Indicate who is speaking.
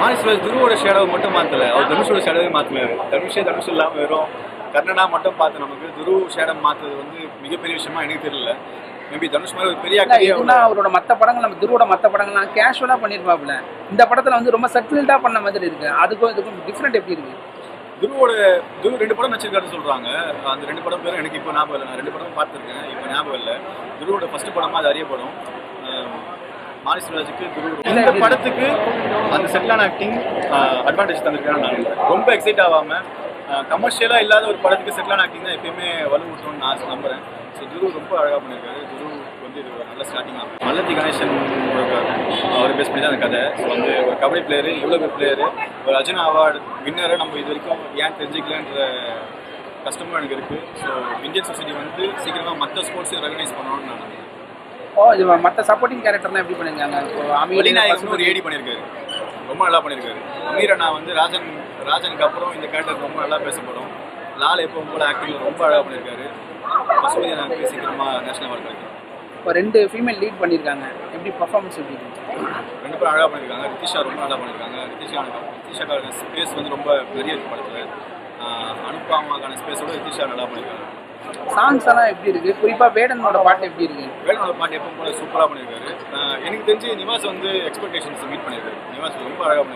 Speaker 1: மானிஸ்வர் துருவோட ஷேடோவை மட்டும் மாற்றலை, அவர் தனுஷோட ஷேடோவே மாற்றினாரு. தனுஷ் இல்லாமல் வெறும் கர்ணனா மட்டும் பார்த்து நமக்கு துரு ஷேடம் மாற்றுறது வந்து மிகப்பெரிய விஷயமா எனக்கு தெரியல. மேபி தனுஷ் மாதிரி ஒரு பெரிய
Speaker 2: அவரோட மற்ற படங்கள் நம்ம துருவோட மற்ற படங்கள்லாம் கேஷுவலாக பண்ணியிருப்பாப்புல. இந்த படத்தில் வந்து ரொம்ப செட்டில்டாக பண்ண மாதிரி இருக்கு. அதுக்கும் இதுக்கும் டிஃப்ரெண்ட் எப்படி இருக்கு?
Speaker 1: துரு 2 படம் நடிச்சிருக்காருன்னு சொல்கிறாங்க. அந்த 2 படம் பேரும் எனக்கு இப்போ ஞாபகம் இல்லை. நான் 2 படமும் பார்த்துருக்கேன், இப்போ ஞாபகம் இல்லை. துருவோட ஃபர்ஸ்ட் படமாக அது அரிய படம். மாரிஸ்வராஜுக்கு துரு இந்த படத்துக்கு அந்த செட்டிலான ஆக்டிங் அட்வான்டேஜ் தந்திருக்கான்னு நான் ரொம்ப எக்ஸைட் ஆகாமல் கமர்ஷியலாக இல்லாத ஒரு படத்துக்கு செட்டிலான ஆக்டிங் தான் எப்பயுமே வலுவூட்டணும்னு நான் நம்புகிறேன். ஸோ துரு ரொம்ப அழகாக பண்ணியிருக்காரு. துரு வந்து இது ஒரு நல்ல ஸ்டார்டிங் ஆகும். மல்லத்தி கணேசன் அவர் பேஸ் பண்ணி தான் அந்த கதை. ஸோ வந்து ஒரு கபடி பிளேயரு, இவ்வளோ பேர் பிளேயரு, ஒரு அர்ஜுனா அவார்டு வின்னரை நம்ம இது வரைக்கும் ஏன் தெரிஞ்சுக்கலன்ற கஷ்டமும் எனக்கு இருக்குது. ஸோ இந்தியன் சொசைட்டி வந்து சீக்கிரமாக மற்ற ஸ்போர்ட்ஸையும் ரெகனைஸ் பண்ணணும்னு நான் நினைக்கிறேன்.
Speaker 2: இது மற்ற சப்போர்ட்டிங் கேரக்டர்லாம் எப்படி பண்ணியிருக்காங்க?
Speaker 1: அமீர் ஒரு ஏடி பண்ணியிருக்காரு, ரொம்ப நல்லா பண்ணியிருக்காரு. அமீர் அண்ணா வந்து ராஜனுக்கு அப்புறம் இந்த கேரக்டர் ரொம்ப நல்லா பேசப்படும். லால் எப்பவும் போல ஆக்டிங் ரொம்ப அழகாக பண்ணியிருக்காரு. பசுபதி எனக்கு சீக்கிரமாக நேஷனல் அவார்டு கிடைக்கும்.
Speaker 2: இப்போ 2 ஃபீமேல் லீட் பண்ணியிருக்காங்க, எப்படி பர்ஃபார்மன்ஸ் எப்படி இருக்கு?
Speaker 1: 2 பேரும் அழகாக பண்ணியிருக்காங்க. ரித்திஷா ரொம்ப நல்லா பண்ணியிருக்காங்க. ரித்திஷாக்கான ஸ்பேஸ் வந்து ரொம்ப பெரிய இருக்கு படத்தில். அனுப்பாமாக்கான ஸ்பேஸோட ரித்திஷா நல்லா பண்ணியிருக்காங்க.
Speaker 2: சாங்ஸ் எல்லாம் எப்படி இருக்கு? குறிப்பாக வேடனோட பாட்டு எப்படி இருக்கு?
Speaker 1: வேடனோட பாட்டு எப்பவும் போல சூப்பராக பண்ணியிருக்காரு. எனக்கு தெரிஞ்சு நிவாஸ் வந்து எக்ஸ்பெக்டேஷன்ஸ் மீட் பண்ணியிருக்காரு. நிவாஸ் ரொம்ப அழகாக பண்ணியிருக்காரு.